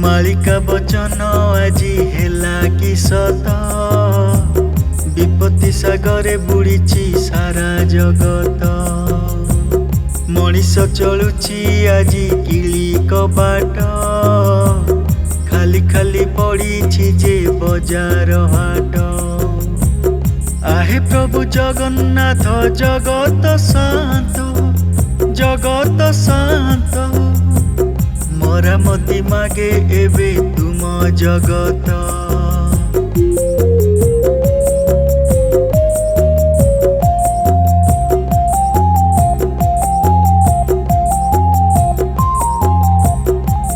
मालिका वचन आजी हेला कि सत विपत्ति सागरे बुड़ीची सारा जगत मनीष चलुची आजी किली कबाट खाली खाली पड़ी जे बजार हाट आहे प्रभु जगन्नाथ जगत शांत मरामती मागे एबे तुम जगत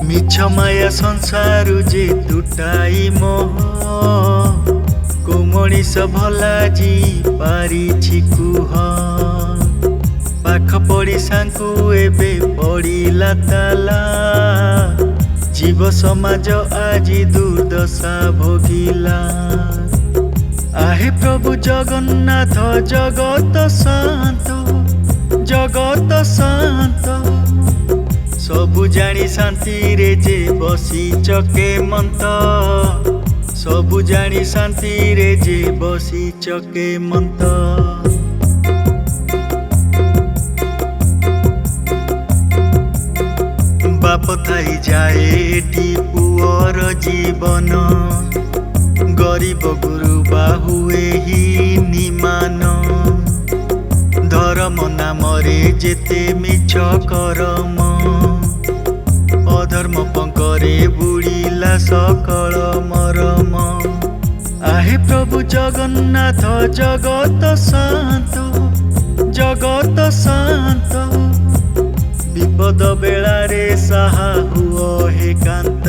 मिछ माया संसारु जे तुटाई मोह को मनीष भला जी पारिछि कुह पाख पड़िशांकु एबे पड़िला ताला जीव समाज आजी दुर्दशा भोगिला आहे प्रभु जगन्नाथ जगत शांत सबु जानी शांति रे जे बसी चके मंत सबु जानी शांति रे जे बसी चके मंत बाप थाई जाए एटी पुअर जीवन गरीब गुरु बाहुए ही निमान धर्म नामरे जेते मिछ करम अधर्म पंकरे बुड़ीला सकल मरम आहे प्रभु जगन्नाथ जगत शांत विपद बेला रे साहा हुओ हे कांत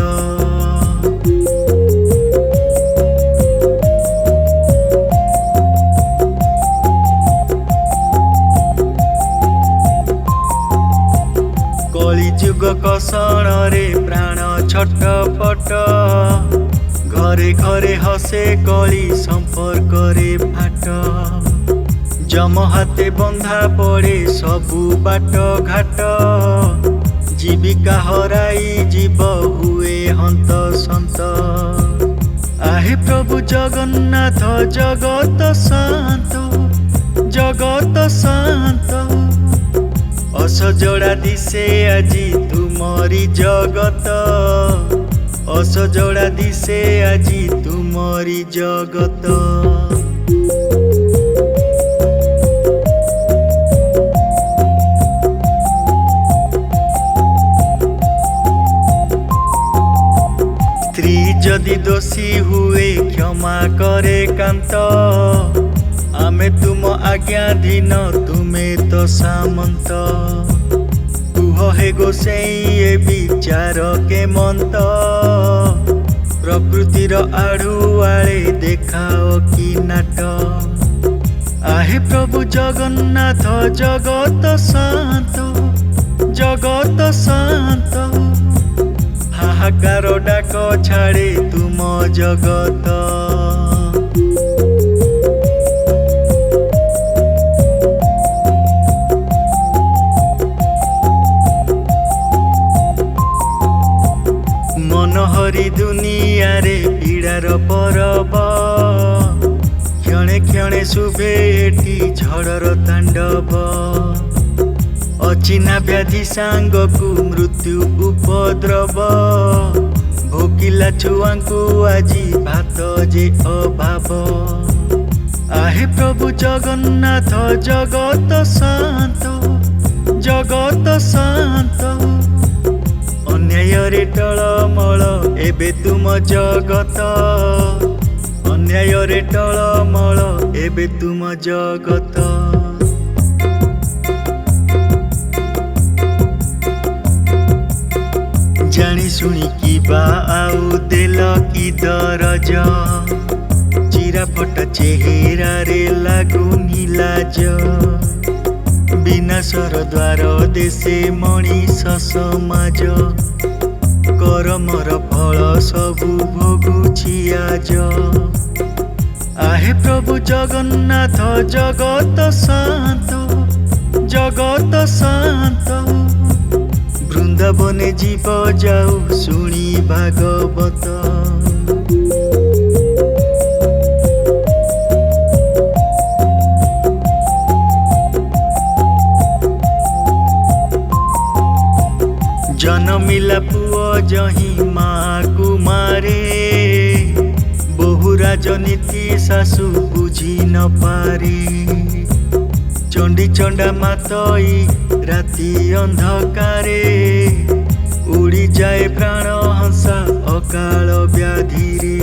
कलिजुग कषण रे प्राण छटपट घरे घरे हसे कली संपर्क रे फाट जम हाथे बंधा पड़े सबु बाट घाट जीविका हराई जीव हुए हंत संत आहे प्रभु जगन्नाथ जगत शांत असजड़ा दिसे आजी तुमरी जगत असजड़ा दिसे आजी तुमरी जगत स्त्री जदि दोषी हुए क्षमा करे कांत आमे तुम आज्ञाधीन तुमे तो सामंत कुह हे गोसाई ए विचार के मंत प्रकृतिर आड़ुआले देखाओ कि नाट आहे प्रभु जगन्नाथ जगत शांत हाहाकार डाक छाड़े तुम जगत मनहरी दुनिया रे पीड़ार परब क्षणे क्षणे शुभे एटी झड़र तांडव अचिना व्याधि सांग को मृत्यु उपद्रव भोकिला छुआंकु आजी भात जे अभाव आहे प्रभु जगन्नाथ जगत शांत अन्याय रे टळमळ एबे तुम जगत अन्याय रे टळमळ एबे तुम जगत जानी सुनी की बा आउ देल की दरज चिराफट चेहेरा रे लागुनी लाज विनाशर द्वार देशे मनीष समाज करमर फल सबु भोगुछि आज आहे प्रभु जगन्नाथ जगत शांत वृंदावन ମନେ ଯିବ ଯାଉ ଶୁଣି ଭାଗବତ। ଜନମିଲା ପୁଅ ଯହିଁ ମାକୁ ମାରେ, ବହୁ ରାଜନୀତି ଶାଶୁ ବୁଝି ନ ପାରେ। ଚଣ୍ଡୀ ଚଣ୍ଡା ମାତଇ ରାତି ଅନ୍ଧକାରେ, ଉଡ଼ିଯାଏ ପ୍ରାଣ ହଂସା ଅକାଳ ବ୍ୟାଧିରେ।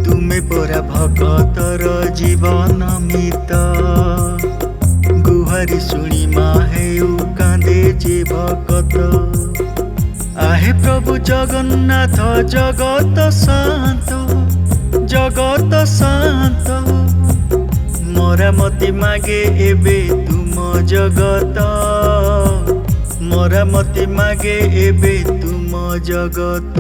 ତୁମେ ପରା ଭଗତର ଜୀବନ ମିତ, ଗୁହାରି ଶୁଣି ମା ହେଉ କାନ୍ଦେ ଯେ ଭଗତ। आहे प्रभु जगन्नाथ जगत शांत, जगत शांत। मरामती मागे एबे तुम जगत, मरामती मागे एबे तुम जगत।